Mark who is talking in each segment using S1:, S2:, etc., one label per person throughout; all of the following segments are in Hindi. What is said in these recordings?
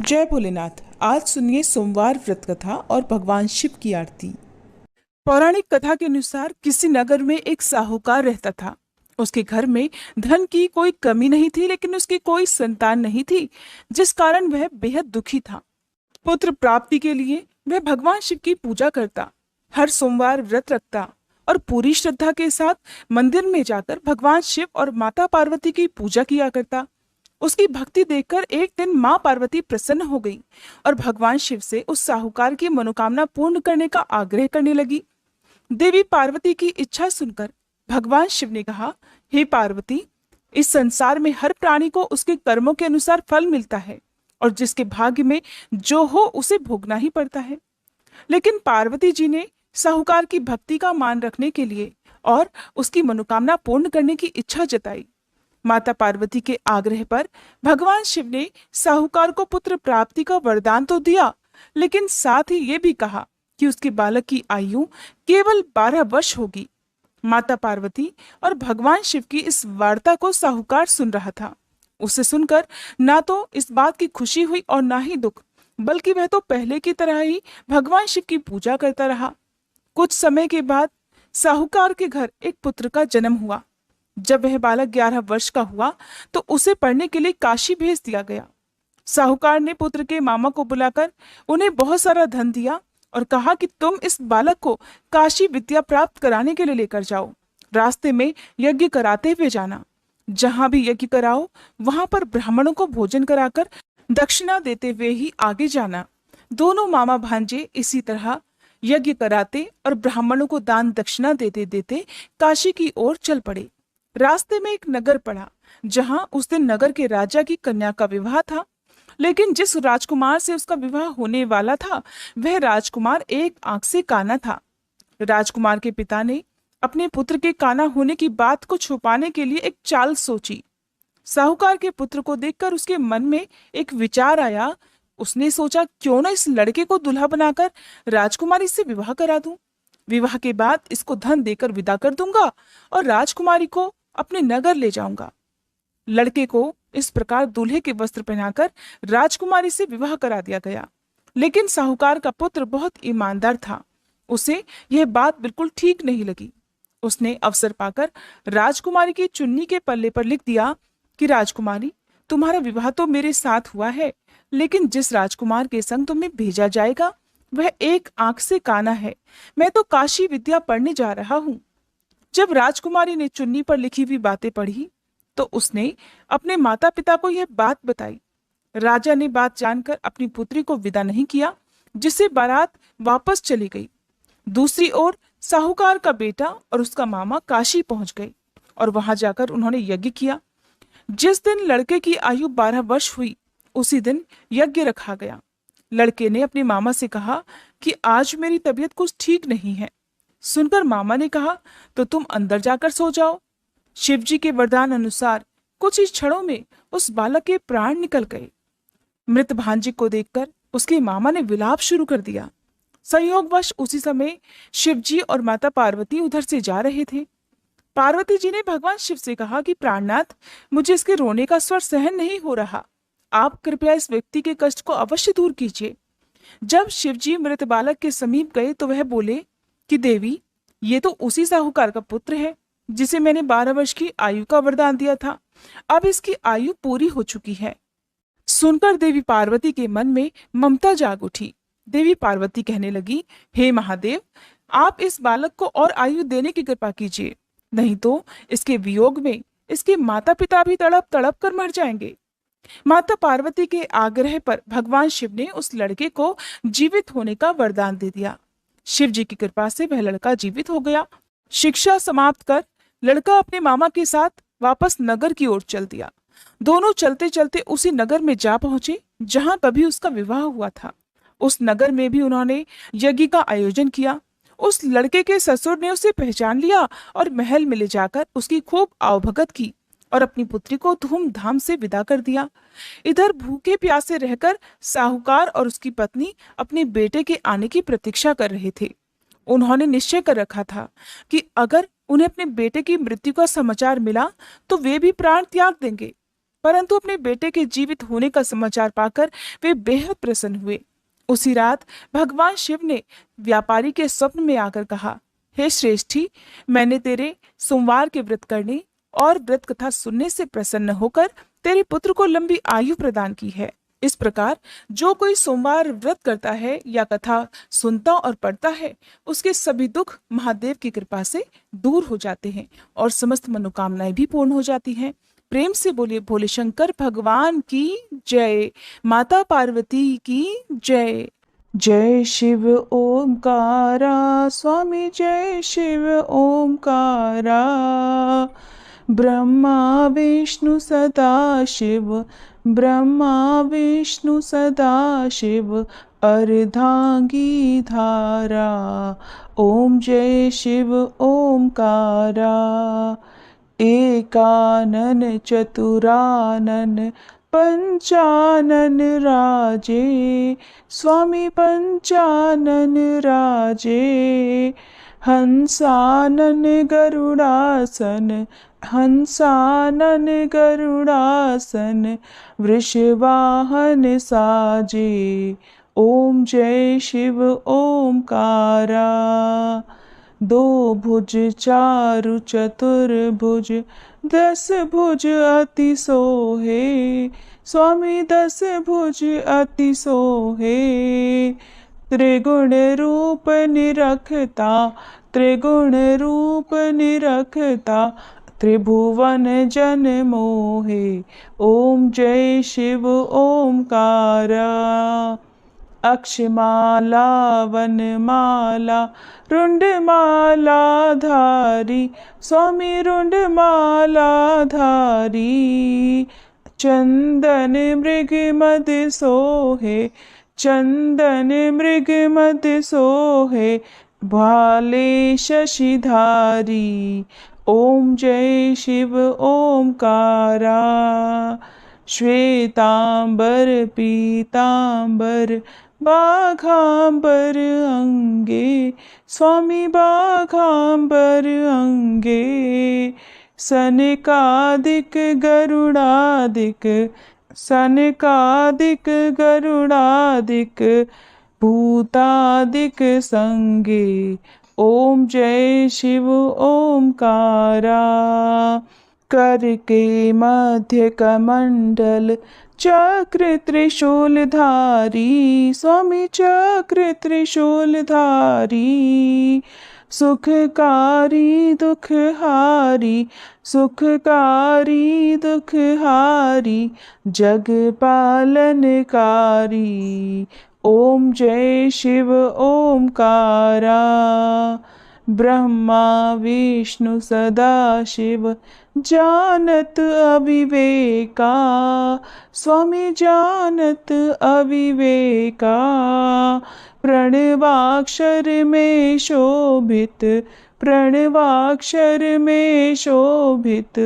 S1: जय भोलेनाथ। आज सुनिए सोमवार व्रत कथा और भगवान शिव की आरती। पौराणिक कथा के अनुसार किसी नगर में एक साहूकार रहता था। उसके घर में धन की कोई कमी नहीं थी, लेकिन उसकी कोई संतान नहीं थी, जिस कारण वह बेहद दुखी था। पुत्र प्राप्ति के लिए वह भगवान शिव की पूजा करता, हर सोमवार व्रत रखता और पूरी श्रद्धा के साथ मंदिर में जाकर भगवान शिव और माता पार्वती की पूजा किया करता। उसकी भक्ति देखकर एक दिन मां पार्वती प्रसन्न हो गई और भगवान शिव से उस साहूकार की मनोकामना पूर्ण करने का आग्रह करने लगी। देवी पार्वती की इच्छा सुनकर भगवान शिव ने कहा, हे पार्वती, इस संसार में हर प्राणी को उसके कर्मों के अनुसार फल मिलता है और जिसके भाग्य में जो हो उसे भोगना ही पड़ता है। लेकिन पार्वती जी ने साहूकार की भक्ति का मान रखने के लिए और उसकी मनोकामना पूर्ण करने की इच्छा जताई। माता पार्वती के आग्रह पर भगवान शिव ने साहूकार को पुत्र प्राप्ति का वरदान तो दिया, लेकिन साथ ही ये भी कहा कि उसके बालक की आयु केवल 12 वर्ष होगी। माता पार्वती और भगवान शिव की इस वार्ता को साहूकार सुन रहा था। उसे सुनकर ना तो इस बात की खुशी हुई और ना ही दुख, बल्कि वह तो पहले की तरह ही भगवान शिव की पूजा करता रहा। कुछ समय के बाद साहूकार के घर एक पुत्र का जन्म हुआ। जब वह बालक 11 वर्ष का हुआ तो उसे पढ़ने के लिए काशी भेज दिया गया। साहूकार ने पुत्र के मामा को बुलाकर उन्हें बहुत सारा धन दिया और कहा कि तुम इस बालक को काशी विद्या प्राप्त कराने के लिए लेकर जाओ। रास्ते में यज्ञ कराते हुए जाना। जहां भी यज्ञ कराओ वहां पर ब्राह्मणों को भोजन कराकर दक्षिणा देते हुए ही आगे जाना। दोनों मामा भांजे इसी तरह यज्ञ कराते और ब्राह्मणों को दान दक्षिणा देते देते काशी की ओर चल पड़े। रास्ते में एक नगर पड़ा, जहां उस दिन नगर के राजा की कन्या का विवाह था। लेकिन जिस राजकुमार से उसका विवाह होने वाला था, वह राजकुमार एक आंख से काना था। राजकुमार के पिता ने अपने पुत्र के काना होने की बात को छुपाने के लिए एक चाल सोची। साहूकार के पुत्र को देखकर उसके मन में एक विचार आया। उसने सोचा, क्यों ना इस लड़के को दूल्हा बनाकर राजकुमारी से विवाह करा दूं। विवाह के बाद इसको धन देकर विदा कर दूंगा और राजकुमारी को अपने नगर ले जाऊंगा। लड़के को इस प्रकार दूल्हे के वस्त्र पहनाकर राजकुमारी से विवाह करा दिया गया। लेकिन साहूकार का पुत्र बहुत ईमानदार था। उसे यह बात बिल्कुल ठीक नहीं लगी। उसने अवसर पाकर राजकुमारी की चुन्नी के पल्ले पर लिख दिया कि राजकुमारी, तुम्हारा विवाह तो मेरे साथ हुआ है, लेकिन जिस राजकुमार के संग तुम्हें भेजा जाएगा वह एक आंख से काना है। मैं तो काशी विद्या पढ़ने जा रहा हूँ। जब राजकुमारी ने चुन्नी पर लिखी हुई बातें पढ़ी तो उसने अपने माता पिता को यह बात बताई। राजा ने बात जानकर अपनी पुत्री को विदा नहीं किया, जिससे बारात वापस चली गई। दूसरी ओर साहूकार का बेटा और उसका मामा काशी पहुंच गए और वहां जाकर उन्होंने यज्ञ किया। जिस दिन लड़के की आयु 12 वर्ष हुई, उसी दिन यज्ञ रखा गया। लड़के ने अपने मामा से कहा कि आज मेरी तबीयत कुछ ठीक नहीं है। सुनकर मामा ने कहा, तो तुम अंदर जाकर सो जाओ। शिवजी के वरदान अनुसार कुछ ही क्षणों में उस बालक के प्राण निकल गए। मृत भांजे को देखकर उसके मामा ने विलाप शुरू कर दिया। संयोगवश उसी समय शिवजी और माता पार्वती उधर से जा रहे थे। पार्वती जी ने भगवान शिव से कहा कि प्राणनाथ, मुझे इसके रोने का स्वर सहन नहीं हो रहा। आप कृपया इस व्यक्ति के कष्ट को अवश्य दूर कीजिए। जब शिवजी मृत बालक के समीप गए तो वह बोले कि देवी, ये तो उसी साहूकार का पुत्र है जिसे मैंने 12 वर्ष की आयु का वरदान दिया था। अब इसकी आयु पूरी हो चुकी है। सुनकर देवी पार्वती के मन में ममता जाग उठी। देवी पार्वती कहने लगी, हे महादेव, आप इस बालक को और आयु देने की कृपा कीजिए, नहीं तो इसके वियोग में इसके माता पिता भी तड़प तड़प कर मर जाएंगे। माता पार्वती के आग्रह पर भगवान शिव ने उस लड़के को जीवित होने का वरदान दे दिया। शिव जी की कृपा से वह लड़का जीवित हो गया। शिक्षा समाप्त कर लड़का अपने मामा के साथ वापस नगर की ओर चल दिया। दोनों चलते चलते उसी नगर में जा पहुंचे जहां कभी उसका विवाह हुआ था। उस नगर में भी उन्होंने यज्ञ का आयोजन किया। उस लड़के के ससुर ने उसे पहचान लिया और महल में ले जाकर उसकी खूब आवभगत की और अपनी पुत्री को धूमधाम से विदा कर दिया। इधर भूखे प्यासे रहकर साहूकार और उसकी पत्नी अपने बेटे के आने की प्रतीक्षा कर रहे थे। उन्होंने निश्चय कर रखा था कि अगर उन्हें अपने बेटे की मृत्यु का समाचार मिला तो वे भी प्राण त्याग देंगे। परंतु अपने बेटे के जीवित होने का समाचार पाकर वे बेहद प्रसन्न हुए। उसी रात भगवान शिव ने व्यापारी के स्वप्न में आकर कहा, हे श्रेष्ठी, मैंने तेरे सोमवार के व्रत करने और व्रत कथा सुनने से प्रसन्न होकर तेरे पुत्र को लंबी आयु प्रदान की है। इस प्रकार जो कोई सोमवार व्रत करता है या कथा सुनता और पढ़ता है, उसके सभी दुख महादेव की कृपा से दूर हो जाते हैं और समस्त मनोकामनाएं भी पूर्ण हो जाती हैं। प्रेम से बोलिए भोले शंकर भगवान की जय, माता पार्वती की जय। जय शिव ओमकारा, स्वामी जय शिव ओमकारा। ब्रह्मा विष्णु सदा शिव, ब्रह्मा विष्णु सदा शिव, अर्धांगी धारा। ओम जय शिव ओमकारा। एकानन चतुरानन पंचानन राजे, स्वामी पंचानन राजे। हंसानन गरुड़ासन, हंसानन गरुड़ासन, वृषवाहन साजे। ओम जय शिव ओमकारा। दो भुज चारु चतुर्भुज, 10 भुज अति सोहे, स्वामी 10 भुज अति सोहे। त्रिगुण रूप निरखता, त्रिगुण रूप निरखता, त्रिभुवन जन मोहे। ओम जय शिव ओमकारा। अक्षमाला वनमाला रुंडमाला धारी, स्वामी रुंडमाला धारी। चंदन मृग मद सोहे, चंदन मृग मद सोहे, भाले शशिधारी। ओम जय शिव ओमकारा। श्वेतांबर पीतांबर बाघांबर अंगे, स्वामी बाघांबर अंगे। सनकादिक गरुड़ादिक, सनकादिक गरुड़ादिक, भूतादिक संगे। ओम जय शिव ओमकारा। कर के मध्य कमंडल चक्र त्रिशूलधारी, स्वामी चक्र त्रिशूलधारी। सुखकारी दुखहारी, सुखकारी दुखहारी, जग पालनकारी। ओम जय शिव ओमकारा। ब्रह्मा विष्णु सदा शिव, जानत अविवेका, स्वामी जानत अविवेका। प्रणवाक्षर में शोभित, प्रणवाक्षर में शोभित,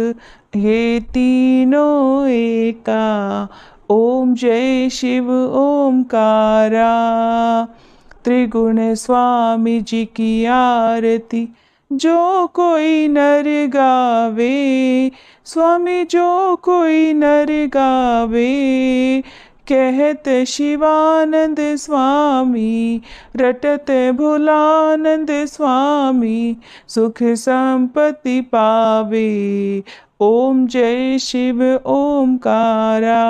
S1: ये तीनों एका। ओम जय शिव ओमकारा। त्रिगुण स्वामी जी की आरती जो कोई नर गावे, स्वामी जो कोई नर गावे। कहत शिवानंद स्वामी, रटत भोलानंद स्वामी, सुख संपत्ति पावे। ओम जय शिव ओमकारा।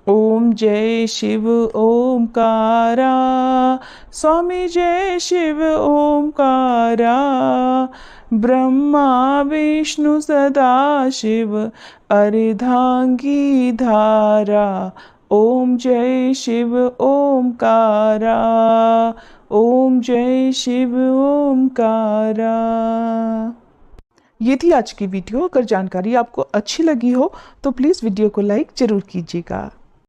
S1: ओम जय शिव ओमकारा। स्वामी जय शिव ओमकारा। ब्रह्मा विष्णु सदा शिव, अर्धांगी धारा। ओम जय शिव ओमकारा। ओम जय शिव ओमकारा। ये थी आज की वीडियो। अगर जानकारी आपको अच्छी लगी हो तो प्लीज़ वीडियो को लाइक जरूर कीजिएगा।